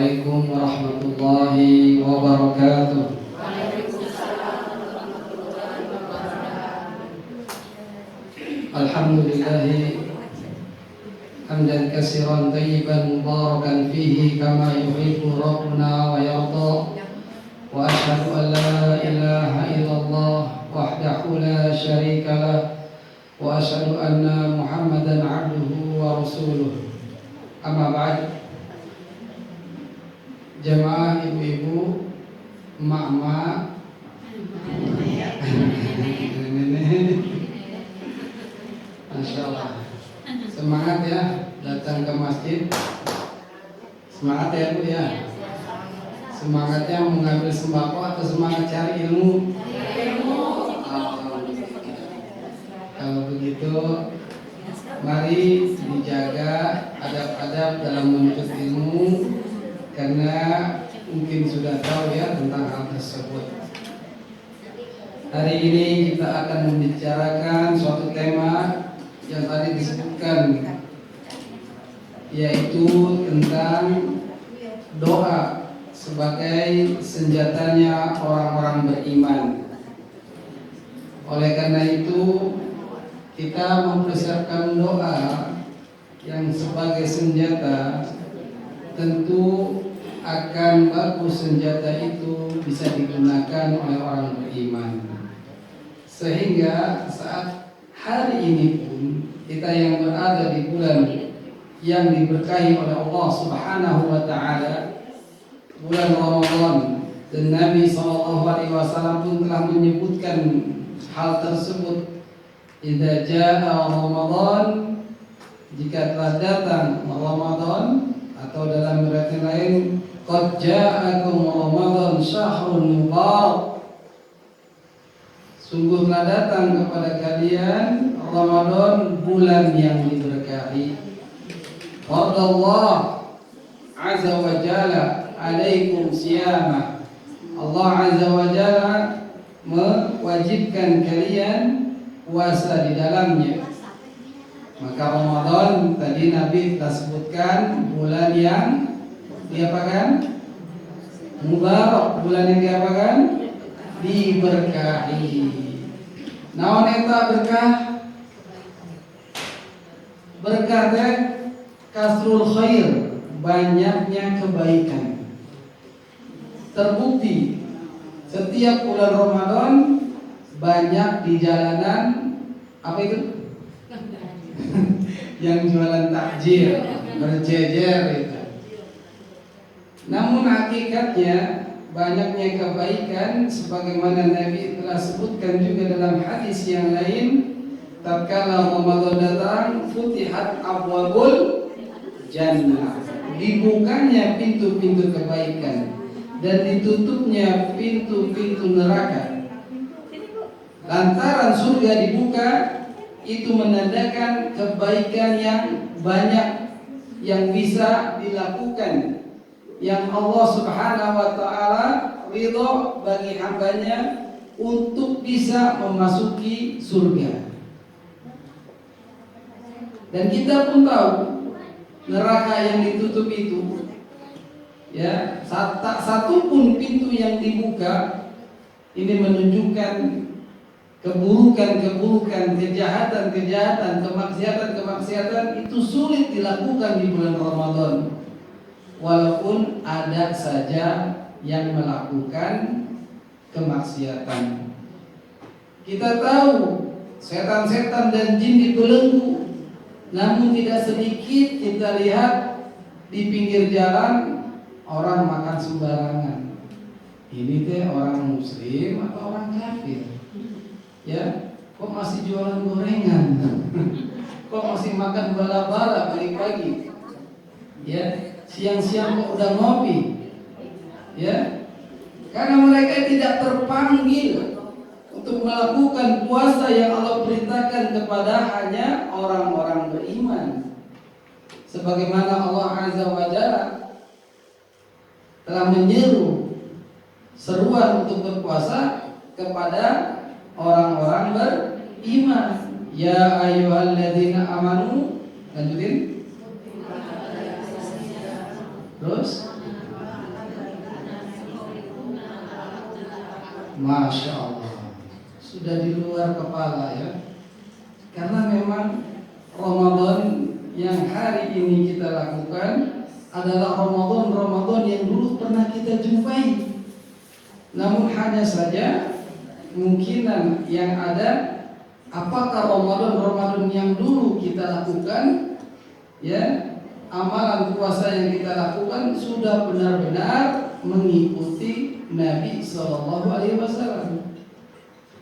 Assalamualaikum warahmatullahi wabarakatuh. Alhamdulillahi hamdan katsiran thayyiban mubarakan fihi kama yuhibbu rabbuna wa yarda. Wa asyhadu an la ilaha illallah wahdahu la syarika lah. Wa asyhadu anna Muhammadan abduhu wa rasuluh. Amma ba'd. Jamaah ibu-ibu, emak-emak, Masya Allah. Semangat ya datang ke masjid. Semangat ya Bu ya. Semangatnya mengambil sembako atau semangat cari ilmu? Kalau begitu, mari dijaga adab-adab dalam menuntut ilmu, karena mungkin sudah tahu ya tentang hal tersebut. Hari ini kita akan membicarakan suatu tema yang tadi disebutkan, yaitu tentang doa sebagai senjatanya orang-orang beriman. Oleh karena itu, kita mempersiapkan doa yang sebagai senjata. Tentu akan bagus senjata itu bisa digunakan oleh orang beriman. Sehingga saat hari ini pun kita yang berada di bulan yang diberkahi oleh Allah Subhanahu wa taala, bulan Ramadan, dan Nabi SAW pun telah menyebutkan hal tersebut. Idza jaa Ramadan, jika telah datang Ramadan, atau dalam riwayat lain, qad ja'akum Ramadan syahrun mubarak, sungguh telah datang kepada kalian Ramadan, bulan yang diberkahi. Qadallah azza wa jalla alaikum siyamah, Allah azza wa jalla mewajibkan kalian puasa di dalamnya. Maka Ramadan tadi Nabi telah sebutkan bulan yang diapakan? Mubarak, bulan yang diapakan? Diberkahi. Naon eta berkah? Berkah teh kasrul khair, banyaknya kebaikan. Terbukti setiap bulan Ramadan banyak di jalanan apa itu? Yang jualan takjil, berjejer itu. Namun hakikatnya banyaknya kebaikan, sebagaimana Nabi telah sebutkan juga dalam hadis yang lain, tatkala Ramadan datang, futihat abwabul jannah, dibukanya pintu-pintu kebaikan dan ditutupnya pintu-pintu neraka. Lantaran surga dibuka, itu menandakan kebaikan yang banyak yang bisa dilakukan, yang Allah Subhanahu wa taala ridho bagi hambanya untuk bisa memasuki surga. Dan kita pun tahu neraka yang ditutup itu, ya, tak satu pun pintu yang dibuka. Ini menunjukkan keburukan-keburukan, kejahatan-kejahatan, kemaksiatan-kemaksiatan itu sulit dilakukan di bulan Ramadan. Walaupun ada saja yang melakukan kemaksiatan. Kita tahu setan-setan dan jin dibelenggu, namun tidak sedikit kita lihat di pinggir jalan orang makan sembarangan. Ini teh orang muslim atau orang kafir? Ya, kok masih jualan gorengan? Kok masih makan bala-bala pagi-pagi? Ya, siang-siang kok udah ngopi? Ya, karena mereka tidak terpanggil untuk melakukan puasa yang Allah perintahkan kepada hanya orang-orang beriman. Sebagaimana Allah Azza wa Jalla telah menyeru seruan untuk berpuasa kepada orang-orang beriman. Ya ayyuhalladzina amanu, lanjutin. Terus Masya Allah, sudah di luar kepala ya. Karena memang Ramadan yang hari ini kita lakukan adalah Ramadan yang dulu pernah kita jumpai. Namun hanya saja kemungkinan yang ada, apakah Ramadan yang dulu kita lakukan, ya, amalan puasa yang kita lakukan sudah benar-benar mengikuti Nabi SAW,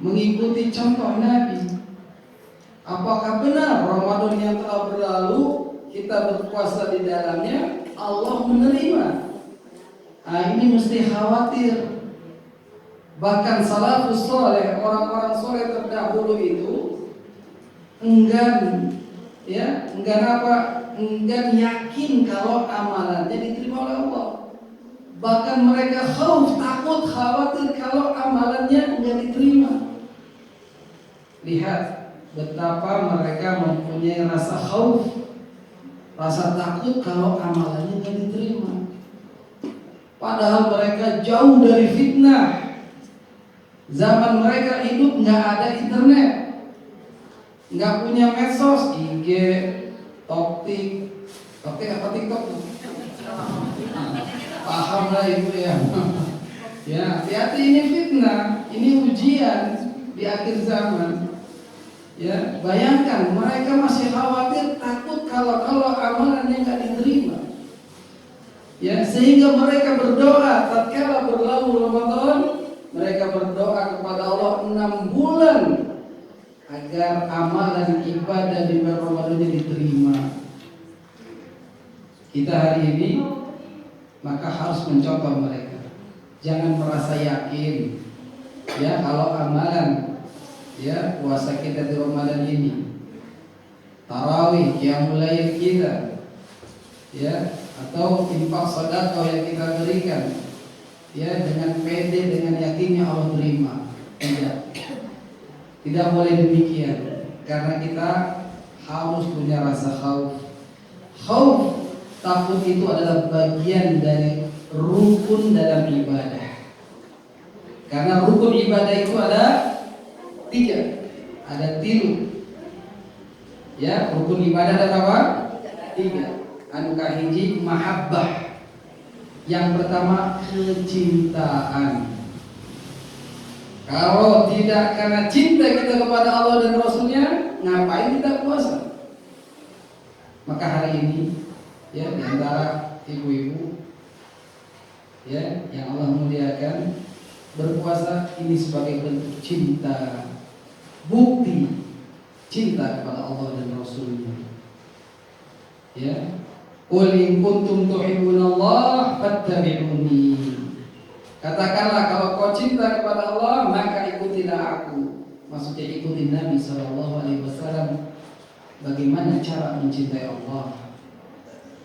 mengikuti contoh Nabi. Apakah benar Ramadan yang telah berlalu kita berpuasa di dalamnya Allah menerima? Nah, ini mesti khawatir. Bahkan salafus soleh, orang-orang soleh terdahulu itu enggan yakin kalau amalannya diterima oleh Allah. Bahkan mereka takut, khawatir kalau amalannya enggak diterima. Lihat betapa mereka mempunyai rasa khauf, rasa takut kalau amalannya enggak diterima. Padahal mereka jauh dari fitnah. Zaman mereka hidup enggak ada internet, enggak punya medsos, IG, TikTok apa TikTok? Paham lah ibu ya. Ya, hati-hati, ini fitnah, ini ujian di akhir zaman. Ya, bayangkan mereka masih khawatir, takut kalau amalannya nggak diterima. Ya, sehingga mereka berdoa tatkala berlalu Ramadan, mereka berdoa kepada Allah 6 bulan agar amalan ibadah di bulan Ramadan diterima. Kita hari ini maka harus mencontoh mereka. Jangan merasa yakin ya kalau amalan ya puasa kita di Ramadan ini, tarawih, qiyamul lail kita, ya, atau infak sedekah yang kita berikan, ya, dengan pede, dengan yakinnya Allah terima. Tidak boleh demikian, karena kita harus punya rasa khauf. Takut itu adalah bagian dari rukun dalam ibadah. Karena rukun ibadah itu ada 3, ada 3. Ya, rukun ibadah ada apa? 3. Anu kahiji mahabbah. Yang pertama kecintaan. Kalau tidak karena cinta kita kepada Allah dan Rasulnya, ngapain kita puasa? Maka hari ini, ya, di antara ibu-ibu, ya, yang Allah muliakan, berpuasa ini sebagai bentuk cinta, bukti cinta kepada Allah dan Rasulnya. Ya, qul in kuntum tuhibbunallah fattabi'uni. Katakanlah kalau kau cinta kepada Allah, maka ikutilah aku. Maksudnya ikuti Nabi SAW. Bagaimana cara mencintai Allah?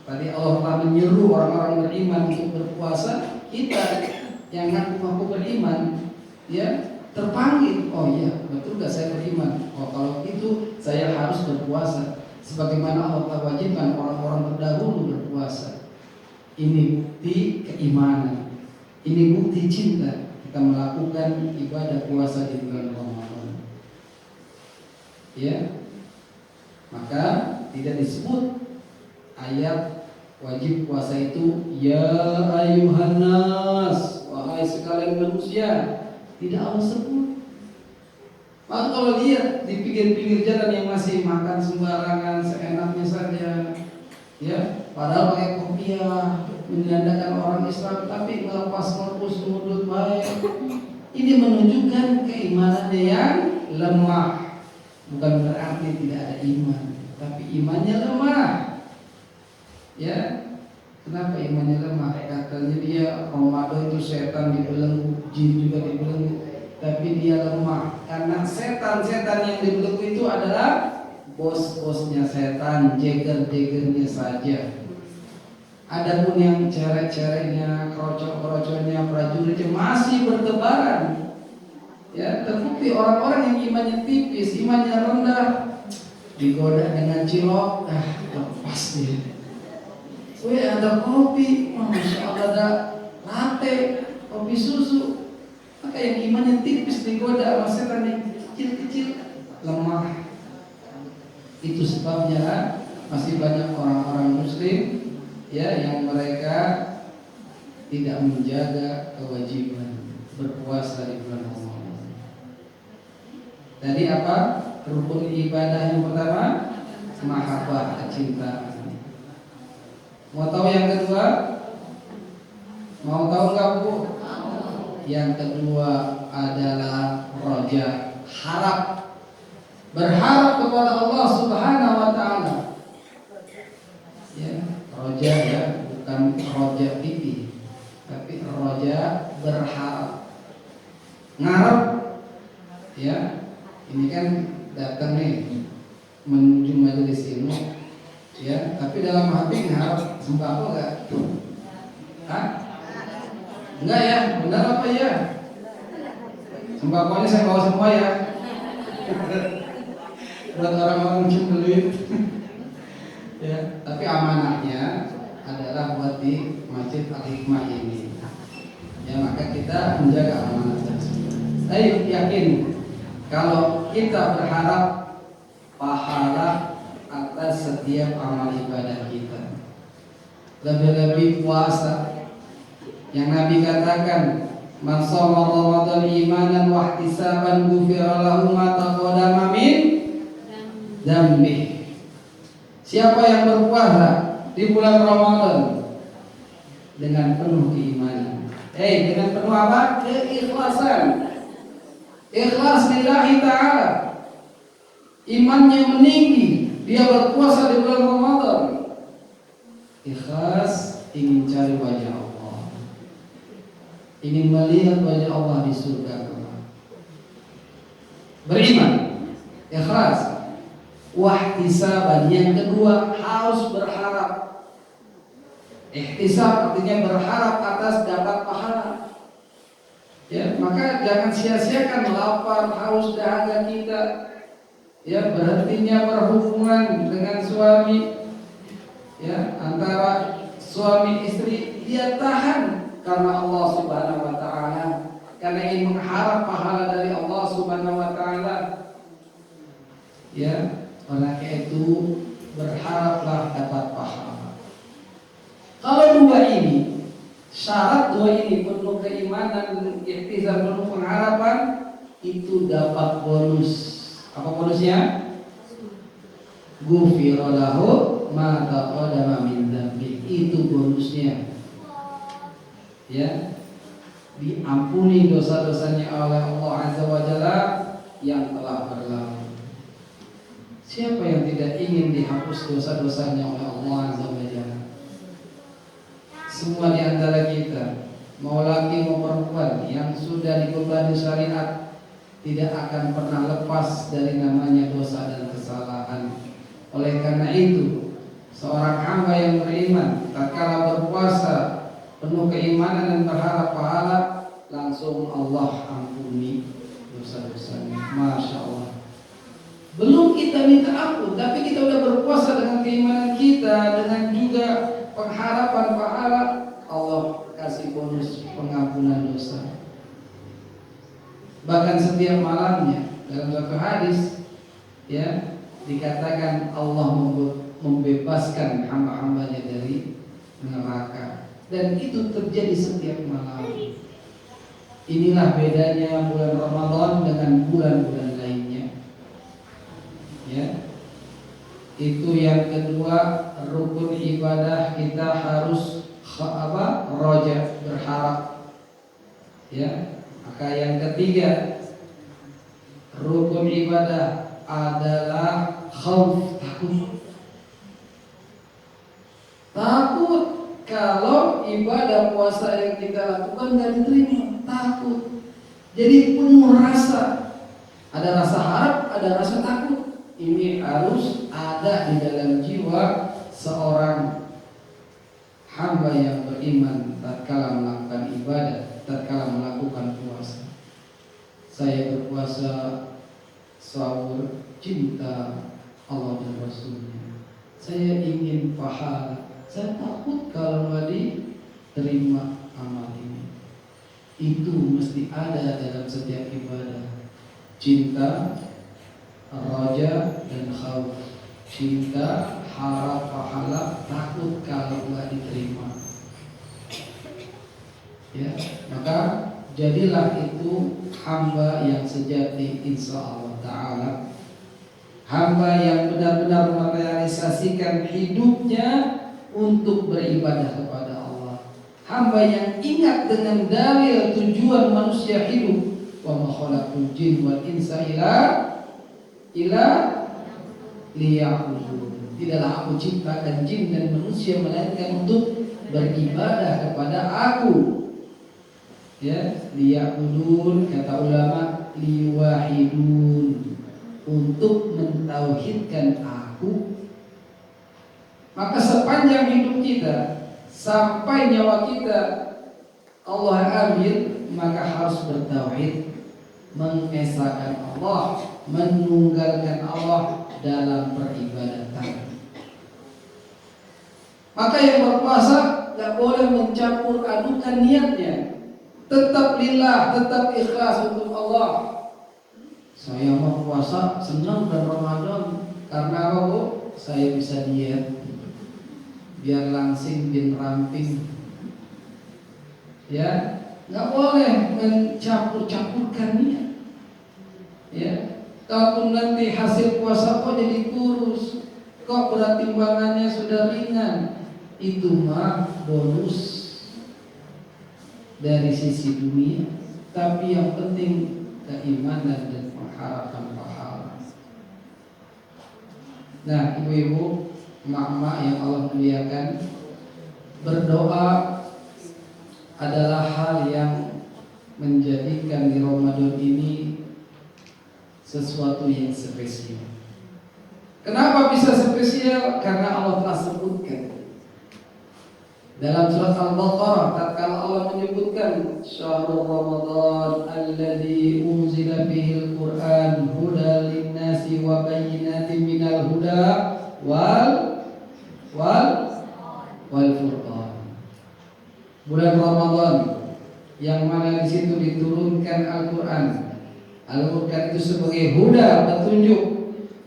Tadi Allah telah menyeru orang-orang beriman untuk berpuasa. Kita yang ngaku beriman, ya, terpanggil. Oh iya, betul gak saya beriman? Oh, kalau itu saya harus berpuasa. Sebagaimana Allah telah wajibkan orang-orang terdahulu berpuasa. Ini bukti keimanan. Ini bukti cinta kita melakukan ibadah puasa di bulan Ramadan. Ya, maka tidak disebut ayat wajib puasa itu ya ayuhan nas, wahai sekalian manusia. Tidak Allah sebut. Maka kalau lihat di pinggir-pinggir jalan yang masih makan sembarangan seenaknya saja, ya, padahal pakai kopiah, menandakan orang Islam, tapi melepas korpus mulut baik. Ini menunjukkan keimanannya yang lemah. Bukan berarti tidak ada iman, tapi imannya lemah. Ya, kenapa imannya lemah? Katanya dia Ramadan itu setan dibelenggu, jin juga dibelenggu, tapi dia lemah karena setan-setan yang dibelenggu itu adalah bos-bosnya setan, jeger-jegernya saja. Adapun yang cere-cerenya, kerocok-kerocoknya, prajuritnya masih bertebaran. Ya, terbukti orang-orang yang imannya tipis, imannya rendah, digoda dengan cilok, lepas dia. Wih, ada kopi, masya Allah, ada latte, kopi susu. Maka yang imannya tipis digoda sama setan yang kecil-kecil, lemah. Itu sebabnya masih banyak orang-orang muslim ya yang mereka tidak menjaga kewajiban berpuasa di bulan Ramadan. Tadi apa? Rukun ibadah yang pertama, mahabbah, kecintaan. Mau tahu yang kedua? Mau tahu nggak Bu? Yang kedua adalah roja, harap, berharap kepada Allah Subhanahu Wa Taala. Ya, roja ya, bukan roja pipi, tapi roja berharap, ngarep. Ya, ini kan datang nih menuju majelis ilmu, ya, tapi dalam hati ngarep sembako nggak? Hah? Enggak ya, benar apa ya? Sembakonya saya bawa semua ya. Buat orang-orang cembelit. Ya, tapi amanahnya adalah buat di Masjid Al-Hikmah ini. Ya, maka kita menjaga amanah tersebut. Saya yakin kalau kita berharap pahala atas setiap amal ibadah kita, lebih-lebih puasa yang Nabi katakan, man shoma Ramadan imanan wa ihtisaban ghufira lahu ma taqaddama min dzambi. Siapa yang berpuasa di bulan Ramadan dengan penuh keimanan, dengan penuh apa? Keikhlasan. Ikhlas lillahi ta'ala. Imannya meninggi, dia berpuasa di bulan Ramadan. Ikhlas, ingin cari wajah Allah, ingin melihat wajah Allah di surga kelak. Beriman, ikhlas. Wahtisaban, yang kedua harus berharap. Ihtisab artinya berharap atas dapat pahala. Ya, maka jangan sia-siakan lapar, haus, dahaga kita. Ya, berhentinya berhubungan dengan suami. Ya, antara suami istri dia tahan karena Allah Subhanahu Wa Taala, karena ingin mengharap pahala dari Allah Subhanahu Wa Taala. Ya, oleh itu berharaplah dapat pahala. Kalau dua ini, syarat dua ini, penuh keimanan, ikhtisab, penuh pengharapan, itu dapat bonus. Apa bonusnya? Ghufira lahu ma taqaddama min dzambi. Itu bonusnya. Ya, diampuni dosa-dosanya oleh Allah Azza wa Jalla yang telah berlalu. Siapa yang tidak ingin dihapus dosa-dosanya oleh Allah Azza wa Jalla? Semua di antara kita, mau laki mau perempuan, yang sudah dibebani syariat tidak akan pernah lepas dari namanya dosa dan kesalahan. Oleh karena itu, seorang hamba yang beriman tatkala berpuasa penuh keimanan dan berharap pahala, langsung Allah ampuni dosa-dosanya. Masya Allah. Belum kita minta ampun, tapi kita udah berpuasa dengan keimanan kita, dengan juga pengharapan pahala, Allah kasih bonus pengampunan dosa. Bahkan setiap malamnya dalam suatu hadis, ya, dikatakan Allah membebaskan hamba-hambanya dari neraka, dan itu terjadi setiap malam. Inilah bedanya bulan Ramadan dengan bulan-bulan lainnya. Ya, itu yang kedua, rukun ibadah kita harus roja, berharap. Ya, maka yang ketiga, rukun ibadah adalah khauf, takut. Takut kalau ibadah puasa yang kita lakukan nggak diterima, takut. Jadi penuh rasa, ada rasa harap, ada rasa takut. Ini harus ada di dalam jiwa seorang hamba yang beriman tatkala melakukan ibadah, tatkala melakukan puasa. Saya berpuasa sahur cinta Allah dan Rasulnya. Saya ingin pahala. Saya takut kalau nggak diterima amal ini. itu mesti ada dalam setiap ibadah. Cinta, raja dan khauf. Cinta, harap pahala, takut kalau nggak diterima. Ya, maka jadilah itu hamba yang sejati insya Allah Ta'ala. Hamba yang benar-benar merealisasikan hidupnya untuk beribadah kepada Allah. Hamba yang ingat dengan dalil tujuan manusia hidup. Wa ma khalaqul jinna wal insa illa liya'budun. Tidaklah aku ciptakan jin dan manusia melainkan untuk beribadah kepada aku. Ya, liya'budun kata ulama liwahidun, untuk mentauhidkan aku. Maka sepanjang hidup kita sampai nyawa kita Allah ambil, maka harus bertauhid, mengesahkan Allah, menunggalkan Allah dalam peribadatan. Maka yang berpuasa tidak boleh mencampur adukan niatnya. Tetap lillah, tetap ikhlas untuk Allah. Saya mau puasa senang dan Ramadan karena apa Bu? Saya bisa diet biar langsing bin ramping. Ya, nggak boleh mencampur-campurkan niat. Ya, kalaupun nanti hasil puasa kok jadi kurus, kok berat timbangannya sudah ringan, itu mah bonus dari sisi dunia. Tapi yang penting keimanan dan pengharapan pahala. Nah, ibu-ibu, emak-emak yang Allah muliakan, berdoa adalah hal yang menjadikan di Ramadan ini sesuatu yang spesial. Kenapa bisa spesial? Karena Allah telah sebutkan dalam surat Al-Baqarah, tatkala Allah menyebutkan syahrul Ramadan alladzi unzila fihil Qur'an hudan lin-nasi wa bayyinatin minal huda wal furqan. Bulan Ramadan yang mana di situ diturunkan Al-Qur'an. Al-Qur'an itu sebagai huda, petunjuk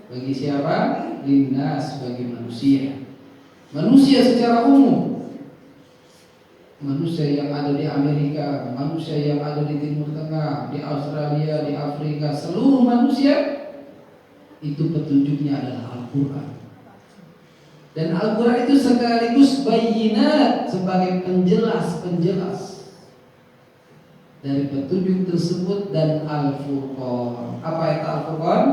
bagi siapa? Linnas, bagi manusia. Manusia secara umum. Manusia yang ada di Amerika, manusia yang ada di Timur Tengah, di Australia, di Afrika, seluruh manusia itu petunjuknya adalah Al-Qur'an. Dan Al-Qur'an itu sekaligus bayyinat, sebagai penjelas dari petunjuk tersebut, dan Al-Furqan. Apa itu Al-Furqan?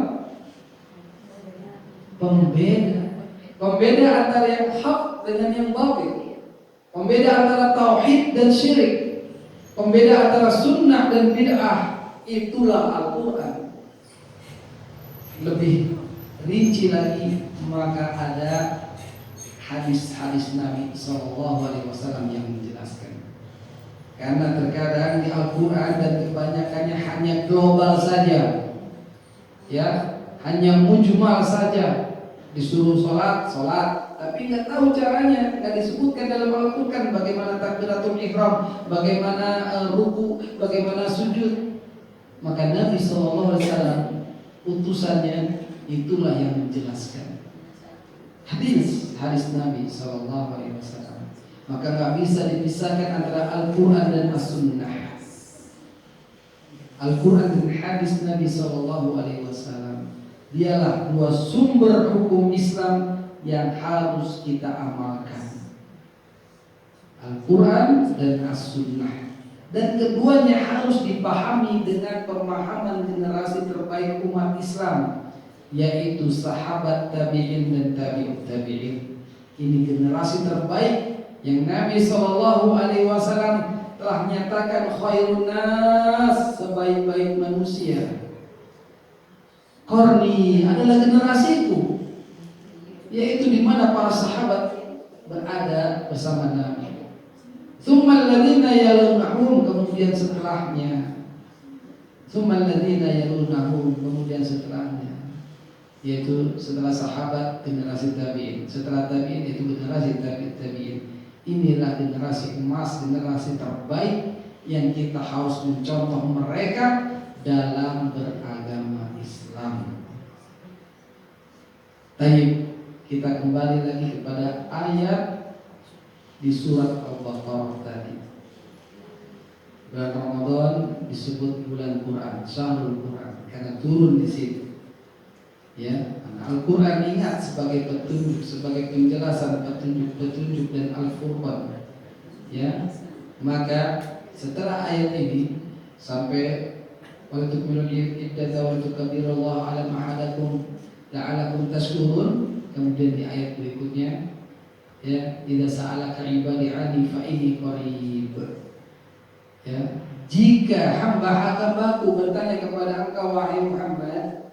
Pembeda antara yang hak dengan yang batil. Pembeda antara tauhid dan syirik, pembeda antara sunnah dan bid'ah. Itulah Al-Quran. Lebih rinci lagi, maka ada hadis-hadis Nabi SAW yang menjelaskan. Karena terkadang di Al-Quran dan kebanyakannya hanya global saja, ya, hanya mujmal saja. Disuruh sholat, tapi nggak tahu caranya, nggak disebutkan dalam Al-Quran bagaimana takbiratul ihram, bagaimana ruku, bagaimana sujud. Maka Nabi SAW utusannya itulah yang menjelaskan. Hadis Nabi SAW. Maka nggak bisa dipisahkan antara Al-Quran dan As-Sunnah. Al-Quran dan hadis Nabi SAW dialah dua sumber hukum Islam yang harus kita amalkan. Al-Quran dan As-Sunnah. Dan keduanya harus dipahami dengan pemahaman generasi terbaik umat Islam, yaitu sahabat tabi'in dan tabi'ut tabi'in. Ini generasi terbaik yang Nabi SAW telah nyatakan khairun nas, sebaik-baik manusia. Qarni adalah generasiku, yaitu di mana para sahabat berada bersama Nabi. Tsummal ladzina yalunahum, kemudian setelahnya. Tsummal ladzina yalunahum, kemudian setelahnya, yaitu setelah sahabat generasi tabi'in, setelah tabi'in itu generasi tabi'in. Inilah generasi emas, generasi terbaik yang kita harus mencontoh mereka dalam beragama Islam. Baik, kita kembali lagi kepada ayat di surat Al-Baqarah tadi. Bulan Ramadan disebut bulan Quran, syahrul Quran, karena turun di situ. Ya, Al-Quran ingat sebagai petunjuk, sebagai penjelasan petunjuk dan Al-Furqan. Ya, maka setelah ayat ini sampai walitukmilul iddata walitukabirullah ala ma'adakum la'alakum tashkurun, kemudian di ayat berikutnya ya, idza sa'alaka ibadi anni fa inni qarib. Ya, jika hamba-hambaku bertanya kepada engkau wahai Muhammad,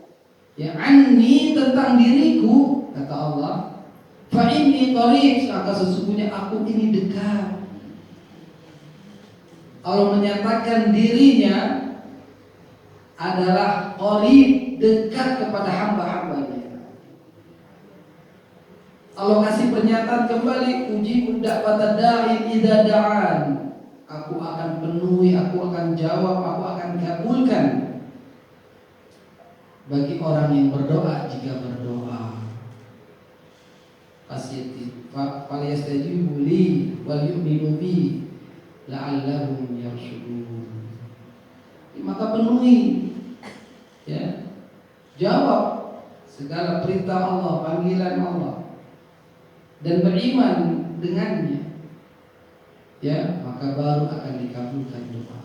ya anni tentang diriku, kata Allah, fa inni qarib, maka sesungguhnya aku ini dekat. Allah menyatakan dirinya adalah qarib, dekat kepada hamba-hambanya. Allah kasih pernyataan kembali, uji da'wata da'i idza da'an. Aku akan penuhi, aku akan jawab, aku akan kabulkan bagi orang yang berdoa jika berdoa. Falyastajibu li wal yu'minu bi la'allahum yarshudun. Maka penuhi, ya, jawab segala perintah Allah, panggilan Allah, dan beriman dengannya, ya, maka baru akan dikabulkan doa.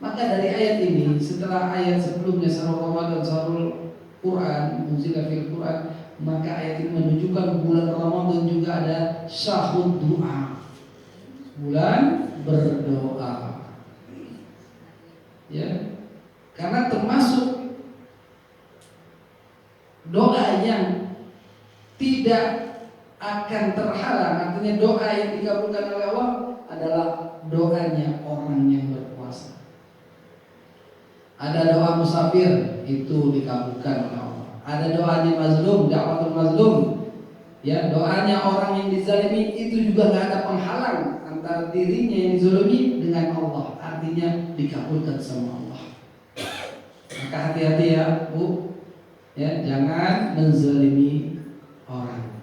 Maka dari ayat ini, setelah ayat sebelumnya syahrul Ramadan, syahrul Quran, unzila fil Quran, maka ayat ini menunjukkan bulan Ramadan juga ada syahrul doa, bulan berdoa. Ya, karena termasuk doa yang tidak akan terhalang, artinya doa yang dikabulkan oleh Allah adalah doanya orang yang berpuasa. Ada doa musafir, itu dikabulkan oleh Allah. Ada doanya mazlum, da'watul mazlum, ya, doanya orang yang dizalimi, itu juga nggak ada penghalang antara dirinya yang dizalimi dengan Allah, artinya dikabulkan sama Allah. Maka hati-hati ya Bu, ya, jangan menzalimi orang.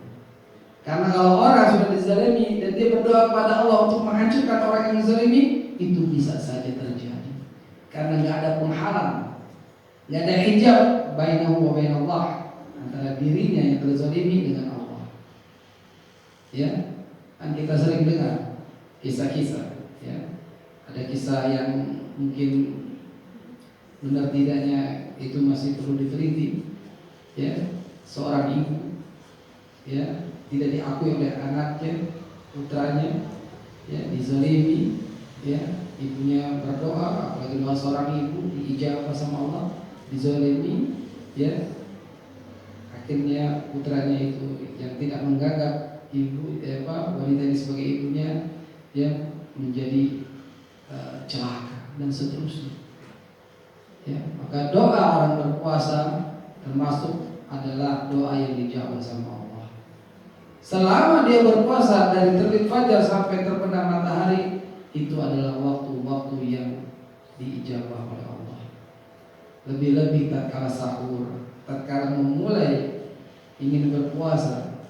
Karena kalau orang sudah dizalimi dan dia berdoa kepada Allah untuk menghancurkan orang yang dizalimi, itu bisa saja terjadi. Karena nggak ada penghalang, nggak ada hijab bainahu wa bain Allah, antara dirinya yang terzalimi dengan Allah. Ya, kan kita sering dengar kisah-kisah, ya. Ada kisah yang mungkin benar tidaknya itu masih perlu diteliti. Ya, seorang ibu, ya, tidak diakui oleh anaknya, putranya, ya, dizalimi, ya, ibunya berdoa, apalagi doa seorang ibu diijabah sama Allah, dizalimi, ya, akhirnya putranya itu yang tidak menganggap ibu, wanita ini sebagai ibunya, ya, menjadi celaka dan seterusnya. Ya, maka doa orang berpuasa termasuk adalah doa yang dijawab sama Allah. Selama dia berpuasa dari terbit fajar sampai terbenam matahari, itu adalah waktu-waktu yang diijabah oleh Allah. Lebih-lebih tatkala sahur, tatkala memulai ingin berpuasa,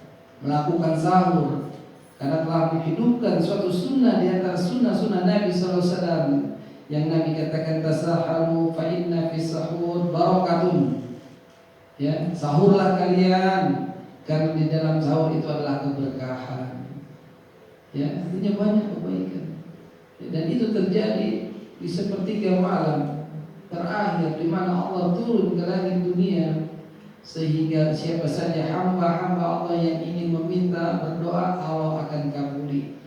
melakukan sahur, karena telah menghidupkan suatu sunnah di antara sunnah-sunnah Nabi SAW yang Nabi katakan tasaharu fa inna fi sahur barakatun. Ya, sahurlah kalian karena di dalam sahur itu adalah keberkahan. Ya, artinya banyak kebaikan. Ya, dan itu terjadi di sepertiga malam terakhir di mana Allah turun ke langit dunia, sehingga siapa saja hamba-hamba Allah yang ingin meminta berdoa, Allah akan kabuli.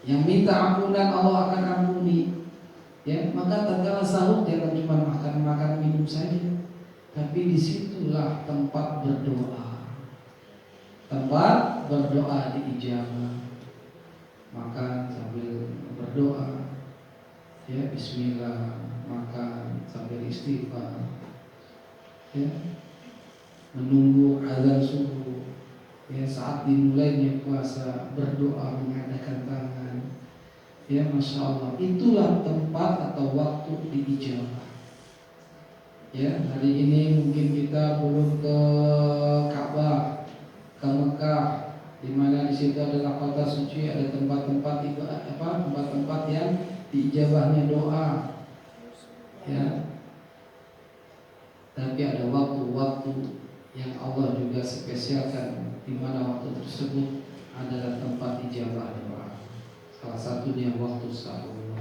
Yang minta ampunan, Allah akan ampuni. Ya, maka tatkala sahur jangan cuma makan minum saja, tapi disitulah tempat berdoa. Tempat berdoa diijabah. Makan sambil berdoa, ya, Bismillah. Makan sambil istighfar, ya, menunggu azan subuh, ya, saat dimulainya puasa berdoa mengadakan tangan, Ya, Masya Allah, itulah tempat atau waktu diijabah. Ya, hari ini mungkin kita belum ke Ka'bah, ke Mekah, di mana di situ adalah kota suci, ada tempat-tempat tempat-tempat yang diijabahnya doa. Ya, tapi ada waktu-waktu yang Allah juga spesialkan, di mana waktu tersebut adalah tempat ijabah doa. Salah satunya waktu sahur.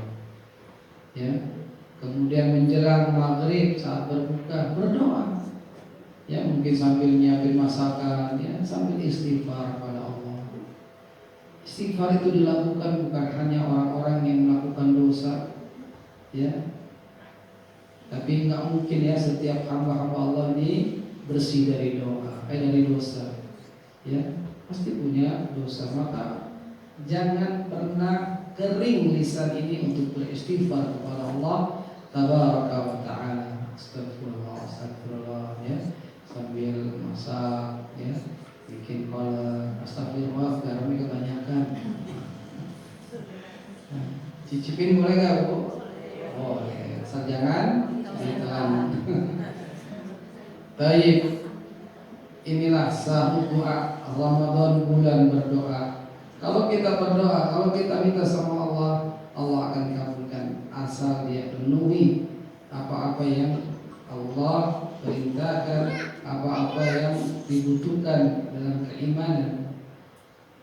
Ya, kemudian menjelang maghrib saat berbuka berdoa. Ya, mungkin sambil nyiapin masakan, ya, sambil istighfar kepada Allah. Istighfar itu dilakukan bukan hanya orang-orang yang melakukan dosa, ya. Tapi nggak mungkin ya setiap hamba-hamba Allah ini bersih dari dari dosa. Ya, pasti punya dosa. Maka jangan pernah kering lisan ini untuk beristighfar kepada Allah Tabaraka wa Ta'ala. Astagfirullah, astagfirullah, ya. Sambil masak, ya, bikin kolak, astagfirullah, garamnya kebanyakan. Nah, cicipin boleh gak, Bu? Boleh, asal jangan ditelan. Baik, inilah sahur doa Ramadan, bulan berdoa. Kalau kita berdoa, kalau kita minta sama Allah, Allah akan kabulkan asal dia penuhi apa-apa yang Allah perintahkan, apa-apa yang dibutuhkan dalam keimanan.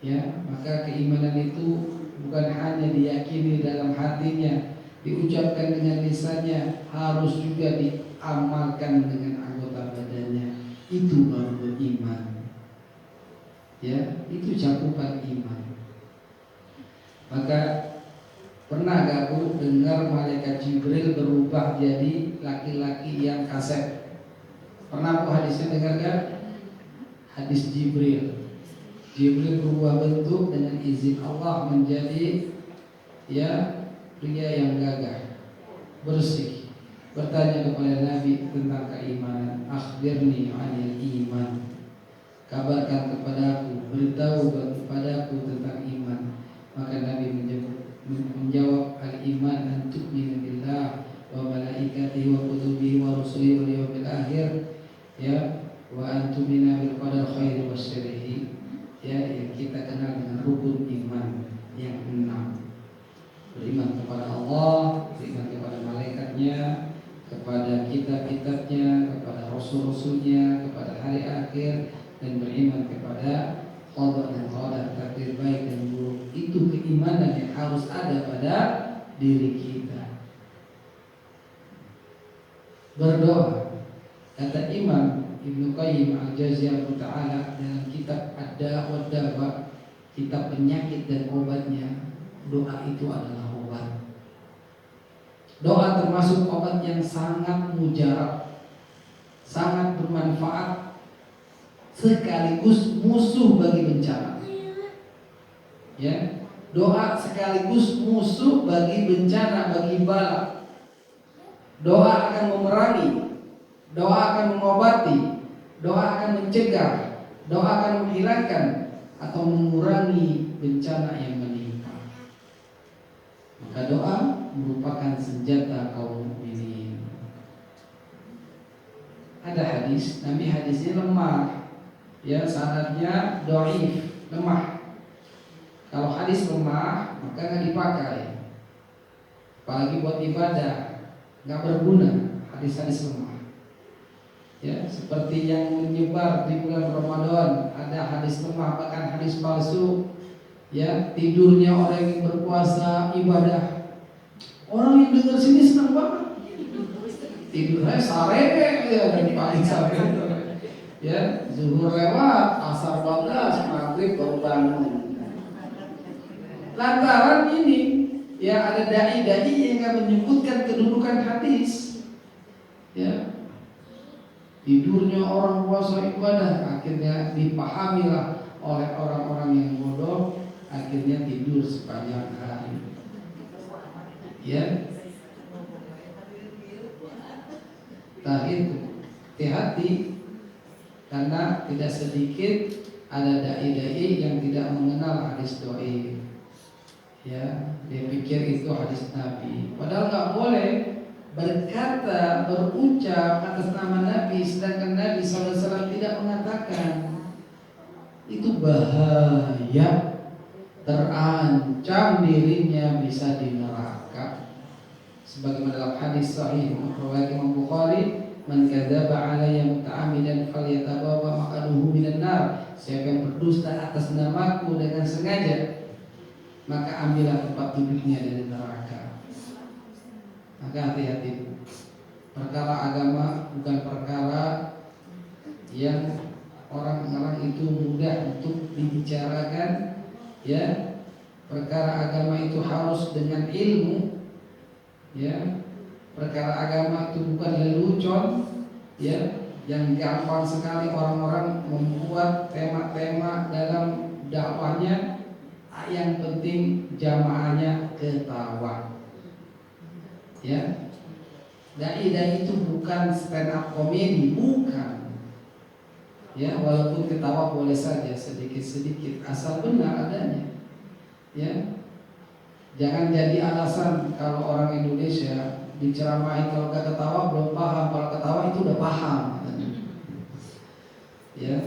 Ya, maka keimanan itu bukan hanya diyakini dalam hatinya, diucapkan dengan lisannya, harus juga diamalkan dengan anggota badannya. Itu baru beriman. Ya, itu cakupan iman. Maka pernah gak Bu dengar malaikat Jibril berubah jadi laki-laki yang kasep? Pernah Bu hadisnya dengar gak? Hadis Jibril. Jibril berubah bentuk dengan izin Allah menjadi ya pria yang gagah, bersih. Bertanya kepada Nabi tentang keimanan. Akhbirni 'anil iman. Kabarkan kepadaku, beritahu kepadaku tentang iman. Maka Nabi menjawab al-iman an tu'minu billah wa malaikatihi wa kutubihi wa rusulihi wal yawmil akhir, ya, wa an tu'mina bil qadar khairi wa syarrihi, ya, yang kita kenal dengan rukun iman yang 6. Beriman kepada Allah, beriman kepada malaikatnya, kepada kitab-kitabnya, kepada rasul-rasulnya, kepada hari akhir, dan beriman kepada qada dan qadar, takdir baik dan buruk. Itu keimanan yang harus ada pada diri kita. Berdoa, kata Imam Ibnu Qayyim Al-Jauziyah Ta'ala dalam kitab Ad-Da' wa Dawa, kitab penyakit dan obatnya, doa itu adalah obat. Doa termasuk obat yang sangat mujarab, sangat bermanfaat, sekaligus musuh bagi bencana. Ya, doa sekaligus musuh bagi bencana, bagi bala. Doa akan memerangi, doa akan mengobati, doa akan mencegah, doa akan menghilangkan atau mengurangi bencana yang menimpa. Maka doa merupakan senjata kaum mukminin. Ada hadis, Nabi hadisnya lemah, ya, sanadnya dhaif, lemah. Kalau hadis lemah maka nggak dipakai, apalagi buat ibadah, nggak berguna hadis-hadis lemah. Ya, seperti yang menyebar di bulan Ramadan, ada hadis lemah, bahkan hadis palsu. Ya, tidurnya orang yang berpuasa ibadah. Orang yang dengar sini senang banget. Tidurnya sare ya, dan paling sare. Ya, zuhur lewat, asar 12, maghrib baru bangun. Lantaran ini, ya, ada dai-dai yang nggak menyebutkan kedudukan hadis. Ya, tidurnya orang puasa ibadah, akhirnya dipahamilah oleh orang-orang yang bodoh, akhirnya tidur sepanjang hari. Ya, hati-hati, karena tidak sedikit ada dai-dai yang tidak mengenal hadis dhaif. Ya, Dia pikir itu hadis Nabi. Padahal nggak boleh berkata, berucap atas nama Nabi sedangkan Nabi SAW tidak mengatakan. Itu bahaya, terancam dirinya bisa di neraka. Sebagaimana dalam hadis sahih riwayat Imam Bukhari, "Man kadzaba 'alayya muta'ammidan falyatabawwa maq'adahu minan nar." Siapa yang berdusta atas namaku dengan sengaja, maka ambillah tempat duduknya dari neraka. Maka hati-hati. Perkara agama bukan perkara yang orang-orang itu mudah untuk dibicarakan, ya. Perkara agama itu harus dengan ilmu, ya. Perkara agama itu bukan lelucon, ya. Yang gampang sekali orang-orang membuat tema-tema dalam dakwahnya. Yang penting jamaahnya ketawa, ya. Dai itu bukan stand up comedy, bukan. Ya, walaupun ketawa boleh saja sedikit-sedikit asal benar adanya. Ya. Jangan jadi alasan kalau orang Indonesia diceramahi kalau gak ketawa belum paham, kalau ketawa itu udah paham. Ya.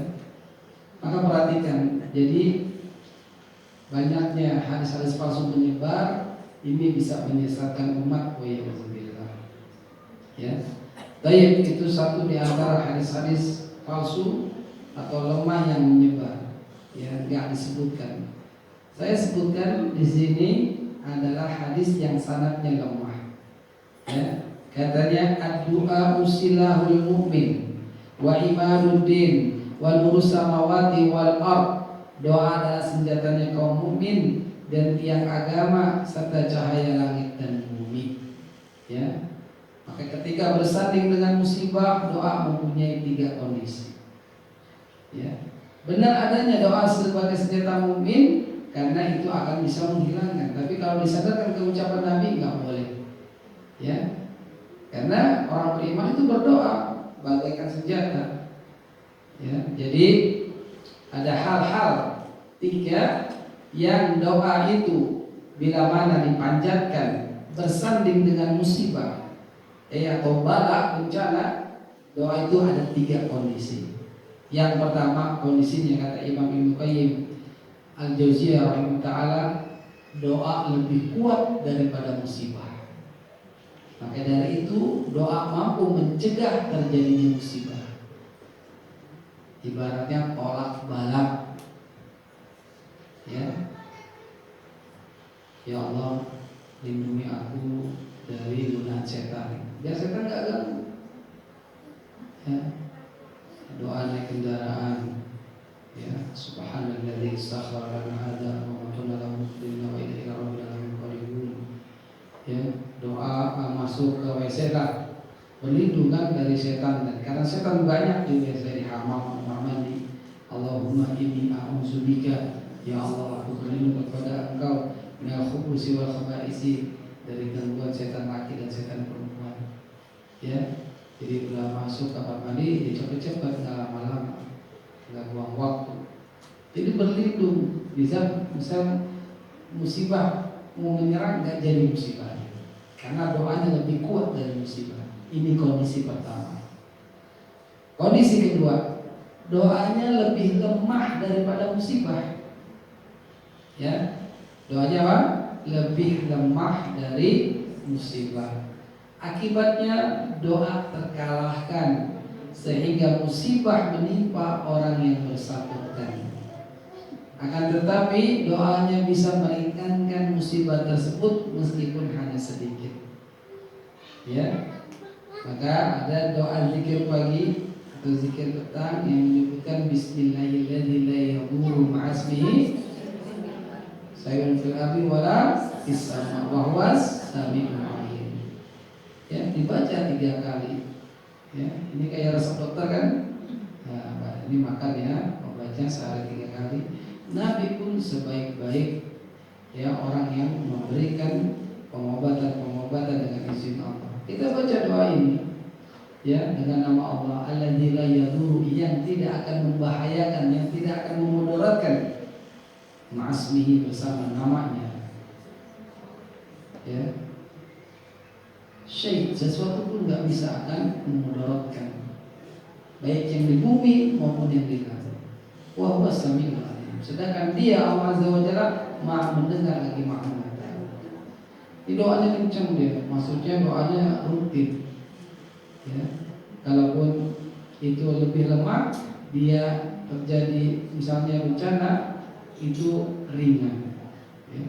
Maka perhatikan, jadi banyaknya hadis-hadis palsu menyebar, ini bisa menyesatkan umat. Ya. Baik, itu satu di antara hadis-hadis palsu atau lemah yang menyebar, ya, nggak disebutkan. Saya sebutkan di sini adalah hadis yang sanadnya lemah. Ya. Katanya ad-du'a usilahul mu'min wa imaduddin wa nurus samawati wal ard. Doa adalah senjatanya kaum mukmin dan tiang agama serta cahaya langit dan bumi. Ya. Maka ketika bersanding dengan musibah, doa mempunyai 3 kondisi. Ya. Benar adanya doa sebagai senjata mukmin karena itu akan bisa menghilangkan. Tapi kalau disandarkan ke ucapan Nabi nggak boleh. Ya. Karena orang beriman itu berdoa bagaikan senjata. Ya. Jadi ada hal-hal 3 yang doa itu bila mana dipanjatkan bersanding dengan musibah atau bala bencana, doa itu ada 3 kondisi. Yang pertama kondisinya kata Imam Ibnu Qayyim Al-Jauziyah rahimahullah taala, doa lebih kuat daripada musibah. Maka dari itu doa mampu mencegah terjadinya musibah. Ibaratnya tolak balak. Ya. Ya Allah, lindungi aku dari godaan setan. Biar setan enggak ganggu. Ya. Doa naik kendaraan. Ya, subhanalladzi sakhkhara lana hadza wa ma kunna lahu muqrinin wa ilayhi rabbina munqalibun. Ya, doa masuk ke WC lah. Berlindungan dari setan, dan karena setan banyak di WC, di hamam, kamar mandi. Allahumma inni a'udzubika, ya Allah, aku berlindung kepada Engkau minal khubusi wal khaba'isi, dari gangguan setan laki dan setan perempuan. Ya, jadi bila masuk kamar mandi cepat-cepat, nggak lama-lama, nggak buang waktu. Jadi berlindung, bisa misal musibah mau menyerang nggak jadi musibah, karena doanya lebih kuat dari musibah. Ini kondisi pertama. Kondisi kedua, doanya lebih lemah daripada musibah. Ya, doanya apa? Lebih lemah dari musibah. Akibatnya doa terkalahkan sehingga musibah menimpa orang yang bersangkutan. Akan tetapi doanya bisa meringankan musibah tersebut meskipun hanya sedikit. Ya. Maka ada doa zikir pagi atau zikir petang yang menyebutkan bismillahirrahmanirrahim la yadurru ma'asmihi sayyun fil ardi wala fis sama wa huwas samiul alim. Ya, dibaca 3 kali. Ya, ini kayak resep dokter kan? Nah, ini makan ya, membaca sehari 3 kali. Nabi pun sebaik-baik ya orang yang memberikan pengobatan dengan izin Allah. Kita baca doa ini ya dengan nama Allah alladzi la yadurru, yang tidak akan membahayakan, yang tidak akan memudaratkan, ma'asmihi, bersama namanya. Ya, syai' sesuatu pun nggak bisa akan memudaratkan, baik yang di bumi maupun yang di langit. Wa huwa samiul alim. Sedangkan dia Allah Azza wa Jalla Maha mendengar lagi Maha mengetahui. Ini doanya kencang dia, maksudnya doanya rutin. Ya, kalaupun itu lebih lemah, dia terjadi misalnya bencana, itu ringan. Ya.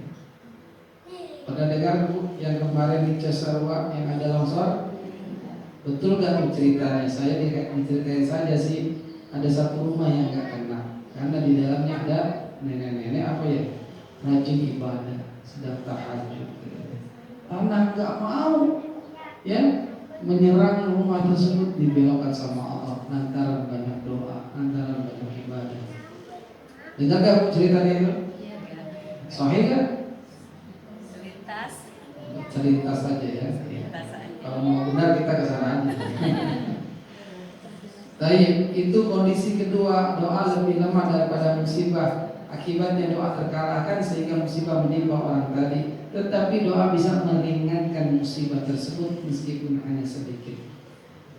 Pada dengar yang kemarin di Cisarua yang ada longsor, betul gak ceritanya? Saya diceritain saja sih, ada satu rumah yang gak kena karena di dalamnya ada nenek-nenek apa ya, rajin ibadah, sedang tahajud. Karena gak mau ya menyerang rumah tersebut, dibelokkan sama Allah antara banyak doa, antara banyak ibadah. Dengar gak ceritanya itu? Sahih kan? Selintas saja ya. Kalau mau benar kita ke sana aja. Tapi itu kondisi kedua, doa lebih lemah daripada musibah. Akibatnya doa terkalahkan sehingga musibah menimpa orang tadi. Tetapi doa bisa meringankan musibah tersebut meskipun hanya sedikit.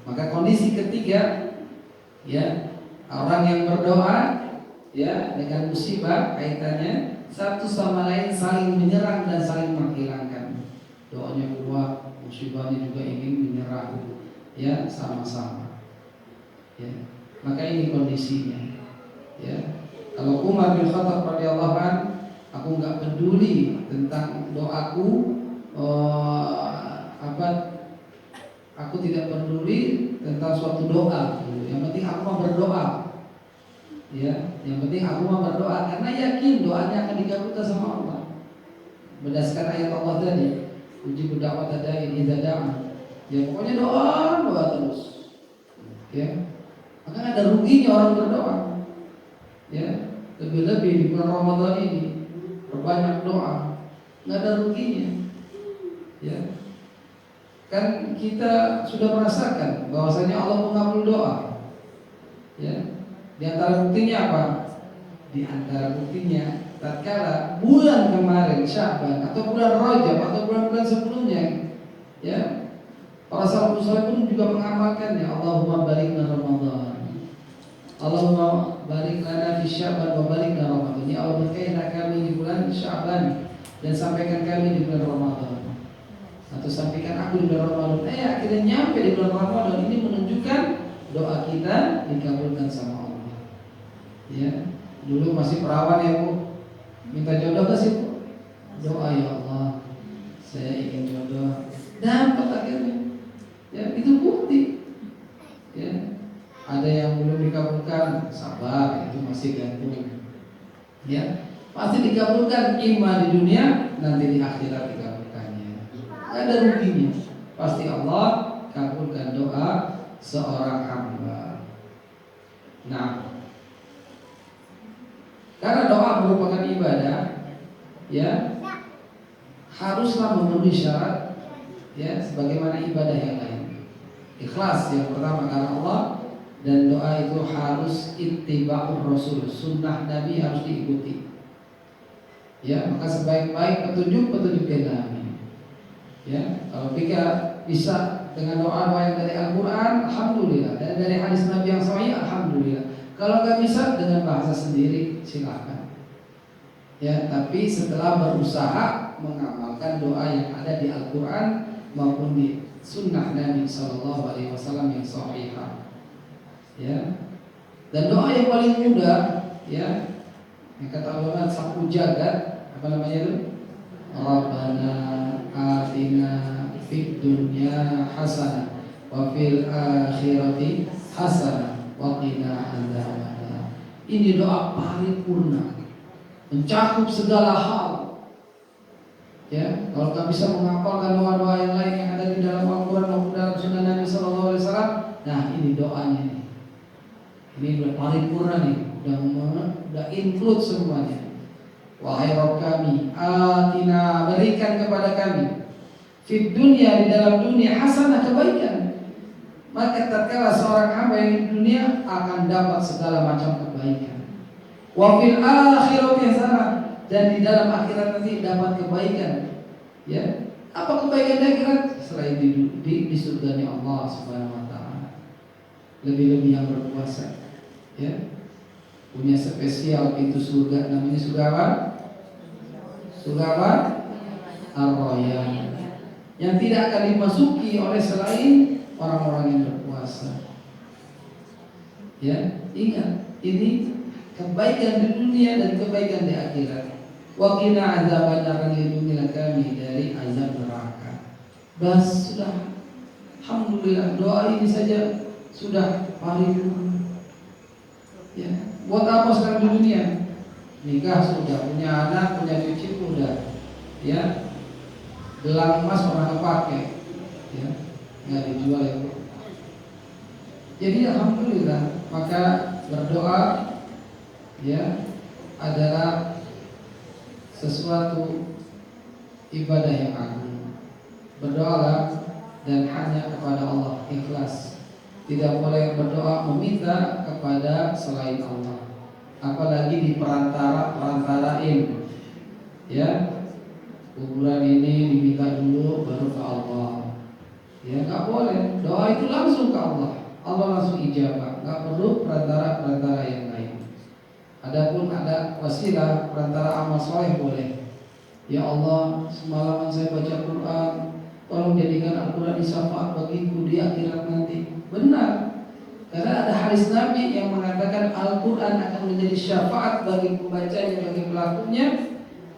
Maka kondisi ketiga, ya, orang yang berdoa ya dengan musibah kaitannya satu sama lain saling menyerang dan saling menghilangkan. Doanya kuat, musibahnya juga ingin menyerang, ya sama-sama. Ya, maka ini kondisinya. Ya, kalau Umar bin Khattab radhiyallahu an, aku nggak peduli tentang doaku, aku tidak peduli tentang suatu doa. Yang penting aku mau berdoa. Ya, yang penting aku mau berdoa karena yakin doanya akan dikabulkan sama Allah. Berdasarkan ayat Allah tadi. Uji berdakwah tadain idza da'a. Ya pokoknya doa terus. Ya. Maka ada ruginya orang berdoa. Ya, lebih-lebih di bulan Ramadan ini perbanyak doa. Enggak ada ruginya. Ya. Kan kita sudah merasakan bahwasanya Allah mengabul doa. Ya. Di antara buktinya apa? Di antara buktinya tatkala bulan kemarin Sya'ban atau bulan Rajab atau bulan-bulan sebelumnya, ya, para salafus saleh pun juga mengamalkannya. Allahumma barik lana Ramadan, Allahumma barik lana fi Sya'ban wa barik lana Ramadan. Ya Allah, berkailah kami di bulan Sya'ban dan sampaikan kami di bulan Ramadan, atau sampaikan aku di bulan Ramadan. Akhirnya nyampe di bulan Ramadan. Ini menunjukkan doa kita dikabulkan sama Allah. Ya, dulu masih perawan ya Bu, minta jodoh ke situ, doa ya Allah, saya ingin jodoh, dapat akhirnya. Ya, itu bukti. Ya, ada yang belum dikabulkan, sabar, itu masih gantung. Ya, pasti dikabulkan, iman di dunia, nanti di akhirat dikabulkannya. Ada ruginya. Pasti Allah kabulkan doa seorang hamba. Nah, karena doa merupakan ibadah, ya, haruslah memenuhi syarat, ya, sebagaimana ibadah yang lain. Ikhlas yang pertama karena Allah, dan doa itu harus ittiba'ur Rasul, sunnah Nabi harus diikuti. Ya, maka sebaik-baik petunjuk yang Nabi. Ya, kalau kita bisa dengan doa yang dari Al-Quran, alhamdulillah, dan dari hadis Nabi yang sahih, alhamdulillah. Kalau nggak bisa dengan bahasa sendiri, silakan. Ya, tapi setelah berusaha mengamalkan doa yang ada di Al-Quran maupun di Sunnah Nabi Sallallahu Alaihi Wasallam yang sahihah. Ya, dan doa yang paling mudah, ya, yang kata ulama sapu jagat, apa namanya itu? Rabbana atina fid dunya hasanah wa fil akhirati hasanah wa qina adzabannar. Ini doa paripurna, mencakup segala hal. Ya, kalau nggak bisa menghafalkan doa-doa yang lain yang ada di dalam Al-Quran maupun dalam Sunnah Nabi Sallallahu Alaihi Wasallam, nah ini doanya nih. Ini udah paripurna nih, udah include semuanya. Wahai Rabb kami, atina, berikan kepada kami fid dunya, di dalam dunia, hasanah, kebaikan. Maka tatkala seorang hamba yang di dunia akan dapat segala macam kebaikan. Wa fil akhirati hasanah, dan di dalam akhirat nanti dapat kebaikan. Ya, Apa kebaikan di akhirat selain di surganya Allah Subhanahu wa taala? Lebih-lebih yang berpuasa, ya. Punya spesial pintu surga, namanya surga apa? Surga apa? Ar-Rayyan. Yang tidak akan dimasuki oleh selain orang-orang yang berpuasa. Ya, ingat, ini kebaikan di dunia dan kebaikan di akhirat. Wa qina azabannar, lindungilah kami dari azab neraka. Bas sudah, alhamdulillah, doa ini saja sudah paripurna. Ya, buat apa sekarang di dunia? Nikah sudah, punya anak, punya cucu sudah, ya. Gelang emas orang pakai, ya, nggak dijual ya. Jadi alhamdulillah, maka berdoa, ya, adalah sesuatu ibadah yang agung. Berdoalah dan hanya kepada Allah, ikhlas. Tidak boleh berdoa meminta kepada selain Allah, apalagi di perantarain. Ya, kuburan ini diminta dulu baru ke Allah. Ya, nggak boleh. Doa itu langsung ke Allah. Allah langsung ijabah. Nggak perlu perantara yang lain. Adapun ada wasilah perantara amal soleh boleh. Ya Allah, semalaman saya baca Quran, tolong jadikan Al-Quran syafaat bagiku di akhirat nanti. Benar, karena ada hadis Nabi yang mengatakan Al-Quran akan menjadi syafaat bagi pembacanya, bagi pelakunya.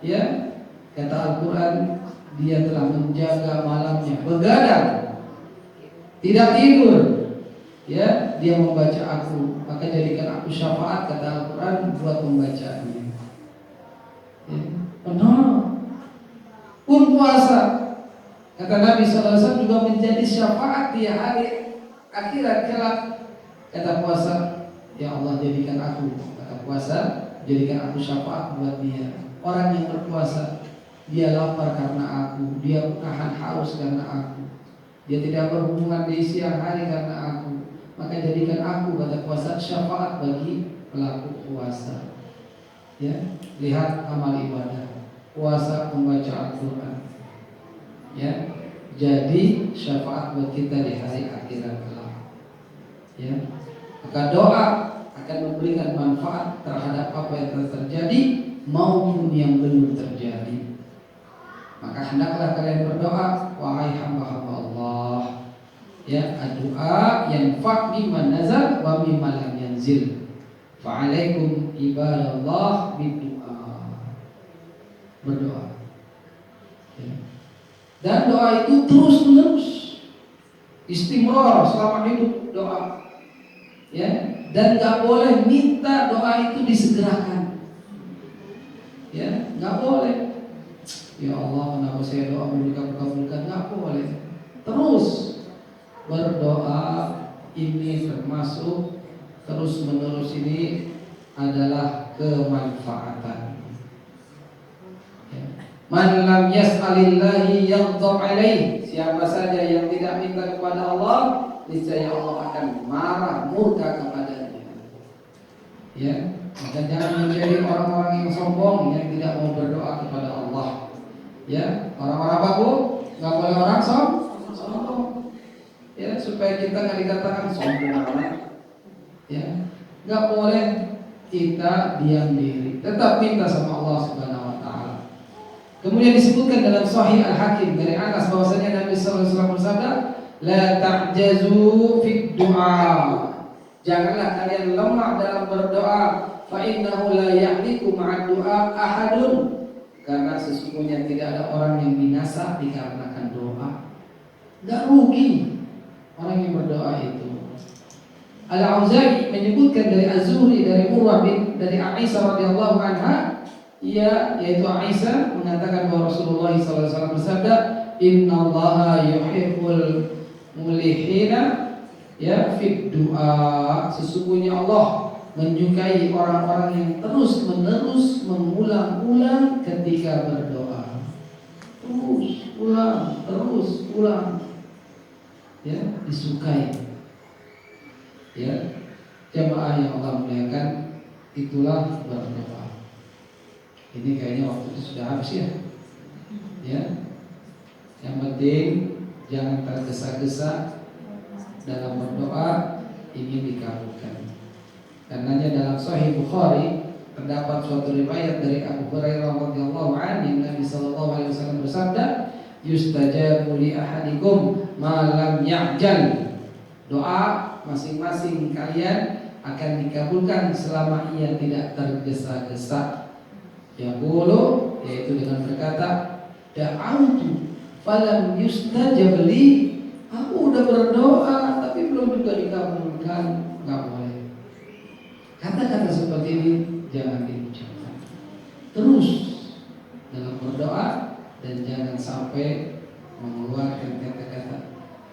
Ya, kata Al-Quran, dia telah menjaga malamnya, begadang, tidak tidur. Ya, dia membaca aku, maka jadikan aku syafaat, kata Al-Quran, buat pembacaannya. Ya, benar. Pun puasa, kata Nabi SAW, juga menjadi syafaat di hari akhirat kelak. Kata puasa, ya Allah jadikan aku, kata puasa, jadikan aku syafaat buat dia. Orang yang berpuasa, dia lapar karena aku, dia nahan haus karena aku, dia tidak berhubungan di siang hari karena aku, maka jadikan aku, kata puasa, syafaat bagi pelaku puasa. Ya, lihat amal ibadah puasa, membaca Al-Quran, ya, jadi syafaat buat kita di hari akhirat kelak. Ya, maka doa akan memberikan manfaat terhadap apa yang telah terjadi maupun yang belum terjadi. Maka hendaklah kalian berdoa, wahai hamba-hamba Allah. Ya, doa yang fa' mimman nazal wa mimman lam yanzil. Fa'alaikum ibadallah bidu'a. Berdoa. Ya. Dan doa itu terus menerus, istimrar selama hidup doa. Ya, dan nggak boleh minta doa itu disegerakan. Ya, nggak boleh. Ya Allah, kenapa saya doa belum dikabulkan? Nggak boleh. Terus berdoa ini termasuk terus menerus ini adalah kemanfaatan. Man lam yas'alillahi yaghdab alaih. Siapa saja yang tidak minta kepada Allah, niscaya Allah akan marah, murka kepadanya. Ya, maka jangan menjadi orang-orang yang sombong yang tidak mau berdoa kepada Allah. Ya, orang-orang apa bu? Nggak boleh orang sombong. Ya, supaya kita nggak dikatakan sombong. Ya, nggak boleh kita diam diri, tetap minta sama Allah Subhanahu wa taala. Kemudian disebutkan dalam Sahih Al-Hakim dari Anas bahwasanya Nabi sallallahu alaihi wasallam bersabda, "La ta'jazu fid du'a." Janganlah kalian lemah dalam berdoa, fa innahu la yahliku ma'ad du'a ahadun. Karena sesungguhnya tidak ada orang yang binasa dikarenakan doa. Enggak rugi orang yang berdoa itu. Al-Auza'i menyebutkan dari Az-Zuhri dari Urwah dari Aisyah radhiyallahu anha, yaitu Aisyah mengatakan bahwa Rasulullah SAW bersabda, Inna Allaha yuhibbul mulihina ya fid du'a. Sesungguhnya Allah menyukai orang-orang yang terus menerus mengulang-ulang ketika berdoa. Terus ulang, ya, disukai. Ya, jamaah yang Allah muliakan, itulah berdoa. Ini kayaknya waktu itu sudah habis ya. Ya. Yang penting jangan tergesa-gesa dalam berdoa ingin dikabulkan. Karenanya dalam Sahih Bukhari terdapat suatu riwayat dari Abu Hurairah radhiyallahu anhu, Nabi sallallahu alaihi wasallam bersabda, "Yustajabu li ahadikum ma lam ya'jal." Doa masing-masing kalian akan dikabulkan selama ia tidak tergesa-gesa. Yaqulu, yaitu dengan berkata, "Da'autu falam yustajab li." Aku udah berdoa tapi belum juga dikabulkan. Enggak boleh. Kata-kata seperti ini jangan diucapkan. Terus dalam berdoa dan jangan sampai mengeluarkan kata-kata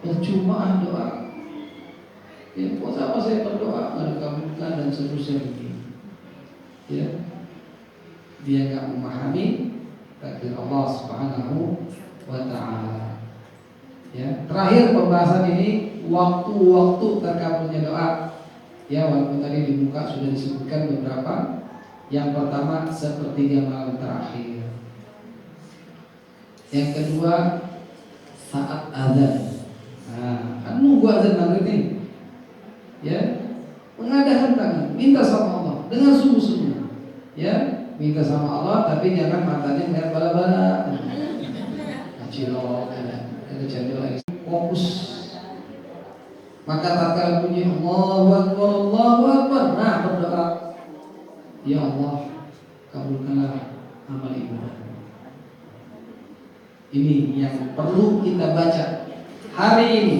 percuma doa. Ya, buat apa saya berdoa nggak dikabulkan dan seterusnya begini. Ya, dia nggak memahami takdir Allah Subhanahu wa Ta'ala. Ya, terakhir pembahasan ini waktu-waktu terkabulnya doa. Ya, walaupun tadi di muka sudah disebutkan beberapa. Yang pertama sepertiga malam terakhir. Yang kedua saat azan. Nah, kan nunggu azan maghrib nih. Ya, mengadakan tangan, minta sama Allah dengan sungguh-sungguh. Ya, minta sama Allah tapi jangan matanya melihat bala-bala. Cilok, ada jadil lagi. Fokus. Maka tatkala bunyi Allahu Akbar, Allahu Akbar, nah berdoa, ya Allah, kabulkanlah amal ibadah. Ini yang perlu kita baca hari ini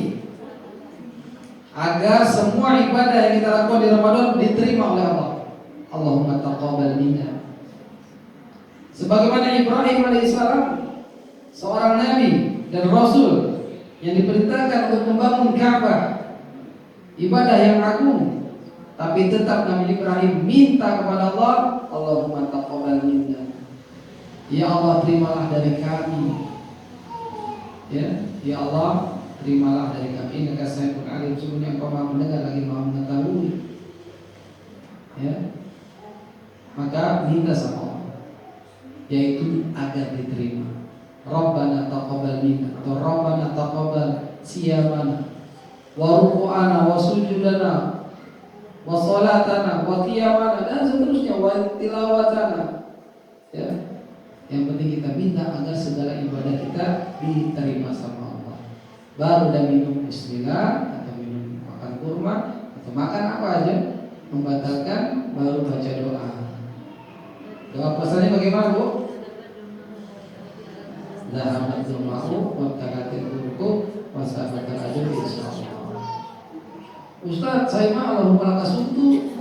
agar semua ibadah yang kita lakukan di Ramadan diterima oleh Allah. Allahumma taqabbal minna. Sebagaimana Ibrahim alaihissalam, seorang nabi dan rasul yang diperintahkan untuk membangun Ka'bah, ibadah yang agung, tapi tetap Nabi Ibrahim minta kepada Allah, Allahumma taqabbal minna. Ya Allah, terimalah dari kami. Ya Allah, terimalah dari kami. Innaka sami'un alim, sungguhnya Engkau Maha mendengar lagi Maha mengetahui. Ya. Maka minta sama Allah, yaitu agar diterima. Rabbana taqabbal minna, atau Rabbana taqabbal siyamana wa ruku'ana wa sujudana wa salatana wa qiyamana dan seterusnya wa tilawatana. Ya. Yang penting kita minta agar segala ibadah kita diterima sama Allah. Baru dan minum bismillah, atau minum makan kurma, atau makan apa aja membatalkan, baru baca doa. Doa pesannya bagaimana, Bu? Zahabat zulma'u wa takatil urku wa sabatal ajr insyaallah. Ustaz, saya mah Allahumma laka suntu.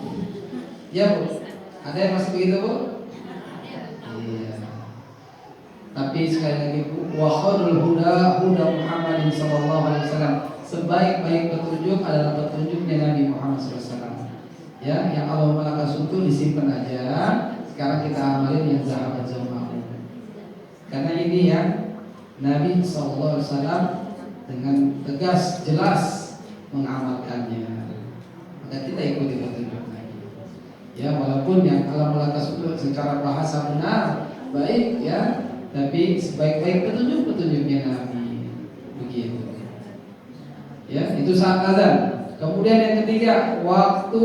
Ya, Bu. Ada yang masih begitu, Bu? Iya. Tapi sekali lagi, Bu, wa khairul huda huda Muhammadin sallallahu alaihi wasallam. Sebaik-baik petunjuk adalah petunjuknya Nabi Muhammad sallallahu alaihi wasallam. Ya, yang Allahumma laka suntu disimpan aja. Sekarang kita amalin yang zahabat zulma'u. Karena ini yang Nabi sallallahu alaihi wasallam dengan tegas jelas mengamalkannya. Maka kita ikuti petunjuk lagi. Ya, walaupun yang kalau melakukan secara bahasa benar baik ya, tapi sebaik-baik petunjuknya Nabi begitu. Ya, itu saat azan. Kemudian yang ketiga, waktu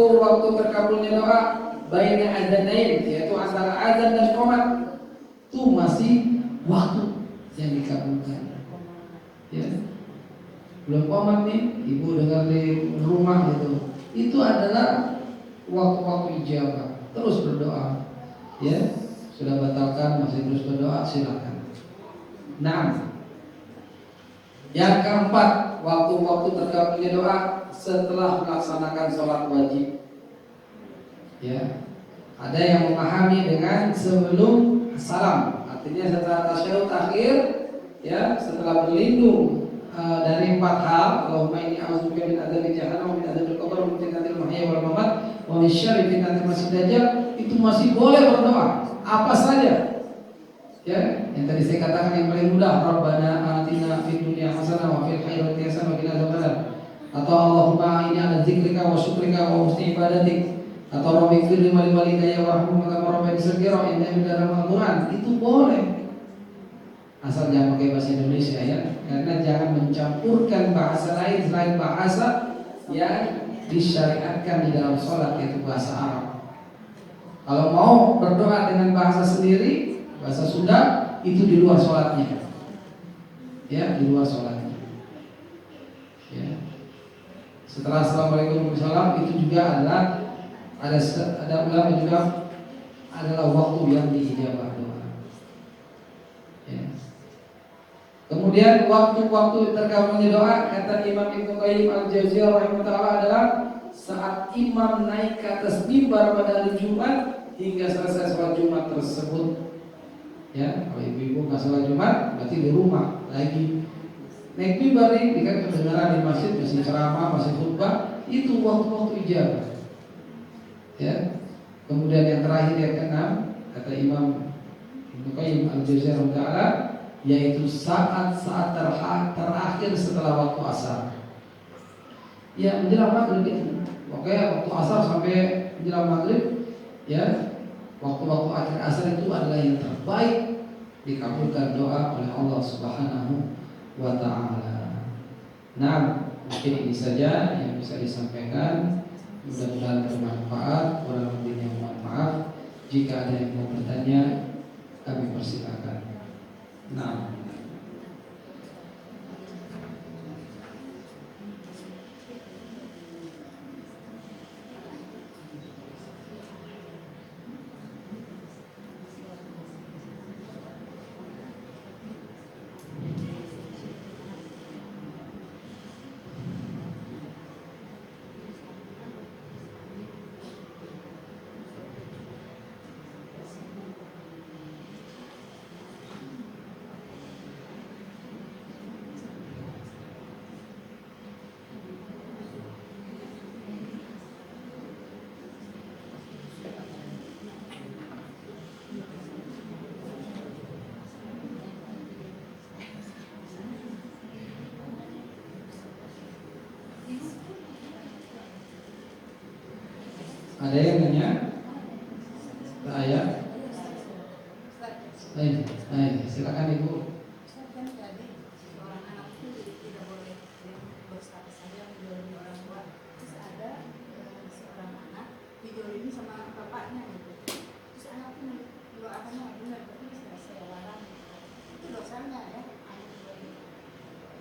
terkabulnya doa baina adzanain, yaitu antara azan dan qomat. Itu masih waktu yang dikabulkan. Ya. Belum qomat nih, ibu dengar di rumah gitu. Itu adalah waktu-waktu ijabah. Terus berdoa. Ya, sudah batalkan masih terus berdoa, silakan. Nah, yang keempat, waktu-waktu terkabulnya doa setelah melaksanakan sholat wajib. Ya, ada yang memahami dengan sebelum salam, artinya setelah tasyahud akhir, ya, setelah berlindung dari empat hal, Allahumma inni a'udzubika min adzabi jahannam wa min adzabil qabr wa min fitnatil mahya wal mamat wa min syarri fitnatil masiihid dajjal, itu masih boleh berdoa apa saja. Ya, yang tadi saya katakan yang paling mudah, Rabbana atina fid dunya hasanah wa fil akhirati hasanah wa qina adzabannar. Atau Allahumma inni ala dzikrika wa syukrika wa husni ibadatik. Atau Rabbi firli wal walidayya warhamhuma kama rabbayani shaghira, inna minal Quran. Itu boleh. asal jangan pakai bahasa Indonesia ya, karena jangan mencampurkan bahasa lain selain bahasa yang disyariatkan di dalam sholat, yaitu bahasa Arab. Kalau mau berdoa dengan bahasa sendiri, bahasa Sunda, itu di luar sholatnya, ya, di luar sholatnya. Ya. Setelah assalamualaikum warahmatullahi wabarakatuh, itu juga adalah ada ulama juga adalah waktu yang diijabah doa. Ya. Kemudian waktu-waktu terkabulnya doa, kata Imam Ibnu Qayyim Al-Jauziyah rahimahullah adalah saat imam naik ke atas mimbar pada hari Jumat hingga selesai sholat Jumat tersebut. Ya, kalau ibu-ibu nggak sholat Jumat, berarti di rumah lagi naik mimbar ini, kan kedengaran di masjid masih ceramah, masih khutbah, itu waktu-waktu ijabah. Ya. Kemudian yang terakhir yang keenam, kata Imam Ibnu Qayyim Al-Jauziyah rahimahullah, yaitu saat-saat terakhir setelah waktu asar. Ya, menjelang maghrib itu. Oke, waktu asar sampai menjelang maghrib, ya, waktu-waktu akhir asar itu adalah yang terbaik, dikabulkan doa oleh Allah Subhanahu wa ta'ala. Nah, mungkin ini saja yang bisa disampaikan. Mudah-mudahan bermanfaat. Kurang lebihnya mohon maaf. Jika ada yang mau bertanya, kami persilakan. Nah, ada yang nanya? Saya? Silakan Ibu.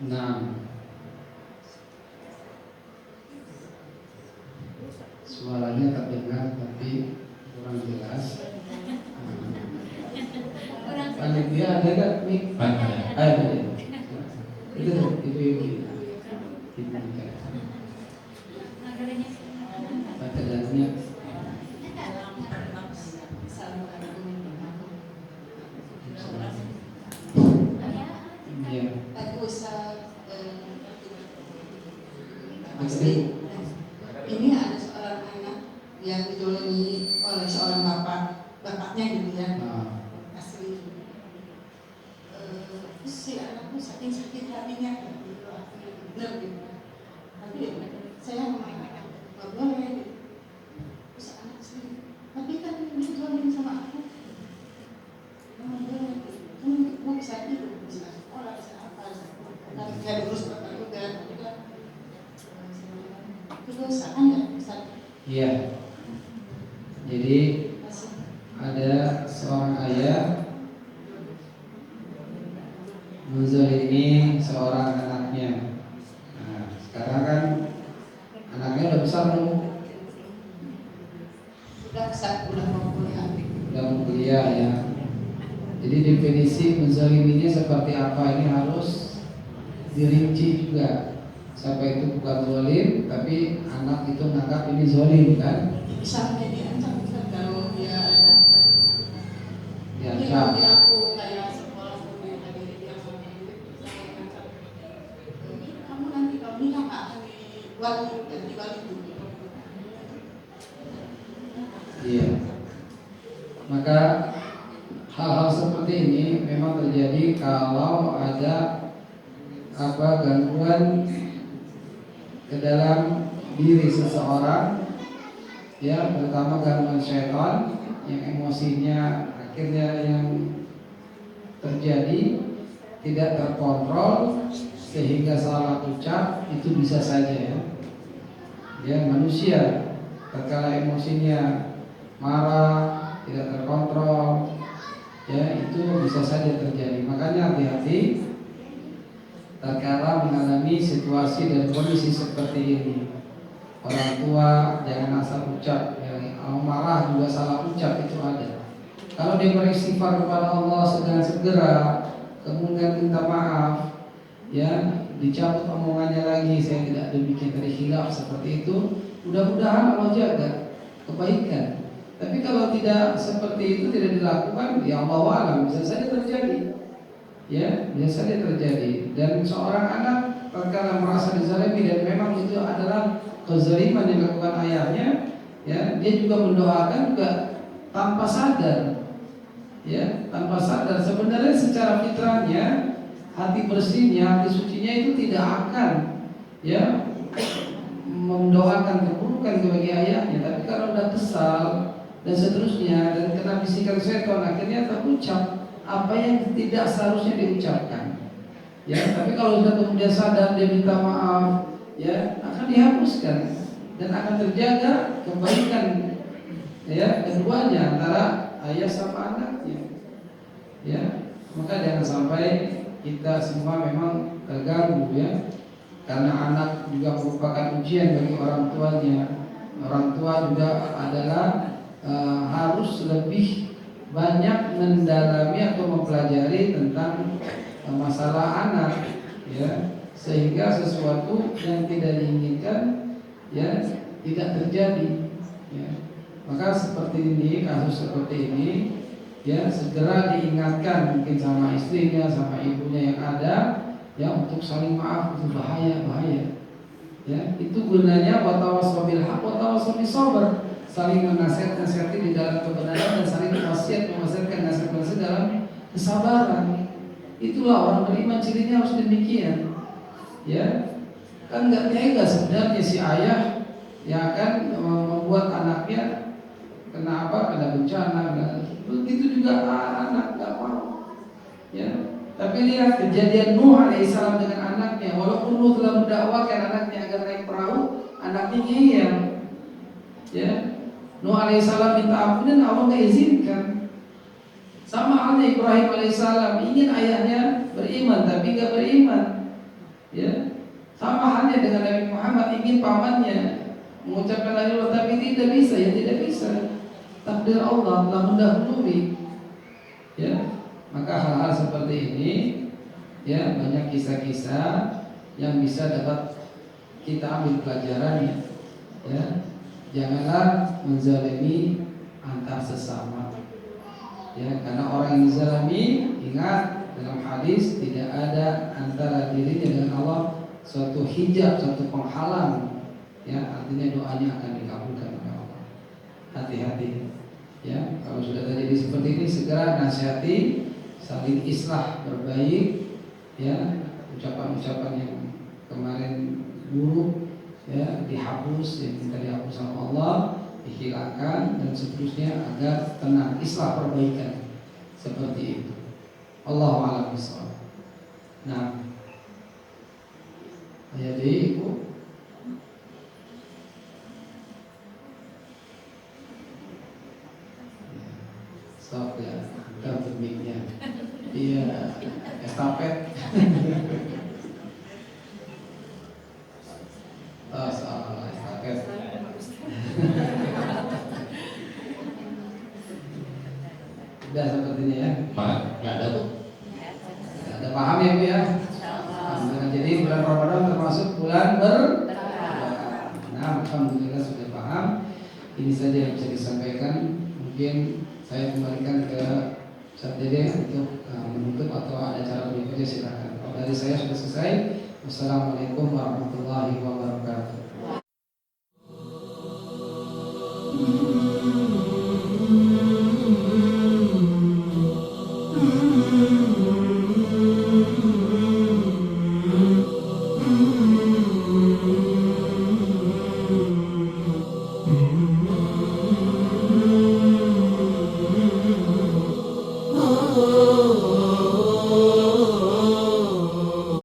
Nah, suaranya terdengar tapi kurang jelas. Panitia ada nggak mik? Ada. Itu ibu. Baca jalannya. Ini ada seorang anak yang didolimi oleh seorang bapaknya gitu ya, asli. Si anakku saking sakit hatinya, benar gitu. Tapi saya mengatakan nggak boleh. Terus anak asli, tapi kan dia didolimi sama aku. Nggak boleh. Kamu bisa hidup, bisa sekolah, bisa apa? Tapi saya terus bapak juga. Iya. Jadi ada seorang ayah menzalimi seorang anaknya. Nah, sekarang kan anaknya udah besar belum? Sudah besar, udah mau kuliah. Udah mau kuliah ya. Jadi definisi menzaliminya seperti apa ini harus dirinci juga. Sampai itu bukan zalim, tapi anak itu menganggap ini zalim kan? Bisa menjadi ancam kalau dia ada. Diancam. Jadi aku kayak sekolah punya tadi dia sama saya ancam. Kamu nanti kalau nikah nggak akan diwali dulu. Iya. Maka hal-hal seperti ini memang terjadi kalau ada gangguan ke dalam diri seseorang, ya, terutama gangguan syaitan yang emosinya akhirnya yang terjadi tidak terkontrol sehingga salah ucap, itu bisa saja ya. Ya, manusia terkala emosinya marah, tidak terkontrol, ya itu bisa saja terjadi. Makanya hati-hati terkala mengalami situasi dan kondisi seperti ini. Orang tua jangan asal ucap, ya, marah juga salah ucap itu ada. Kalau dia beristighfar kepada Allah segera, kemudian minta maaf, ya dicabut omongannya lagi, saya tidak demikian tadi hilaf seperti itu, mudah-mudahan Allah jaga kebaikan. Tapi kalau tidak seperti itu, tidak dilakukan, ya Allah alam, bisa saja terjadi. Ya, bisa saja terjadi. Dan seorang anak terkadang merasa dizalimi dan memang itu adalah kezaliman yang dilakukan ayahnya, ya, dia juga mendoakan juga tanpa sadar. Ya, tanpa sadar. Sebenarnya secara fitrahnya hati bersihnya, hati sucinya itu tidak akan, ya, mendoakan keburukan bagi ayahnya. Tapi kalau udah kesal dan seterusnya dan kena bisikan setan, akhirnya terucap apa yang tidak seharusnya diucapkan. Ya, tapi kalau sudah kemudian sadar, dia minta maaf, ya akan dihapuskan dan akan terjaga kebaikan, ya keduanya antara ayah sama anaknya. Ya, maka jangan sampai kita semua memang terganggu, ya, karena anak juga merupakan ujian bagi orang tuanya. Orang tua juga adalah harus lebih banyak mendalami atau mempelajari tentang masalah anak, ya, sehingga sesuatu yang tidak diinginkan, ya, tidak terjadi, ya. Maka seperti ini, kasus seperti ini, ya segera diingatkan mungkin sama istrinya, sama ibunya yang ada, ya untuk saling maaf. Itu bahaya, ya itu gunanya watawasau bil haq watawasau bis sabr, saling menasihati di dalam kebenaran dan saling mewasiatkan nasihat dalam kesabaran. Itulah orang beriman, cirinya harus demikian, ya. Kan nggak tega sebenarnya si ayah yang akan membuat anaknya kena bencana. Begitu juga anak nggak mau, ya. Tapi lihat kejadian Nuh alaihissalam dengan anaknya. Walaupun Nuh telah mendakwakan anaknya agar naik perahu, anaknya ngeyel, ya. Nuh alaihissalam minta ampun dan Allah nggak izinkan. Sama halnya Ibrahim alaihissalam ingin ayahnya beriman tapi nggak beriman, ya. Sama halnya dengan Nabi Muhammad ingin pamannya mengucapkan la ilaha illallah tapi tidak bisa, ya tidak bisa. Takdir Allah telah mendahului, ya. Maka hal-hal seperti ini, ya, banyak kisah-kisah yang bisa dapat kita ambil pelajarannya, ya. Janganlah menzalimi antar sesama, ya, karena orang yang dizalimi, ingat dalam hadis tidak ada antara dirinya dengan Allah suatu hijab, suatu penghalang, ya, artinya doanya akan dikabulkan oleh Allah. Hati-hati, ya. Kalau sudah terjadi seperti ini, segera nasihati, saling islah, berbaik, ya. Ucapan-ucapan yang kemarin buruk, ya, dihapus, yang minta dihapus sama Allah, dihilangkan dan seterusnya agar tenang, islah, perbaikan seperti itu. Allahu a'lam bishawab. Nah, jadi Ibu, stop ya, bukan mic-nya. Iya, estafet. Oh, soal estafet. Udah sepertinya ya. Nggak ada tuh. Ada paham ya Bu ya? Nah, jadi bulan Ramadan termasuk bulan Nah, alhamdulillah sudah paham. Ini saja yang bisa disampaikan. Mungkin saya kembalikan ke Ustaz Dede untuk menutup atau ada cara berikutnya silakan. Kalau dari saya sudah selesai. Wassalamualaikum warahmatullahi wabarakatuh.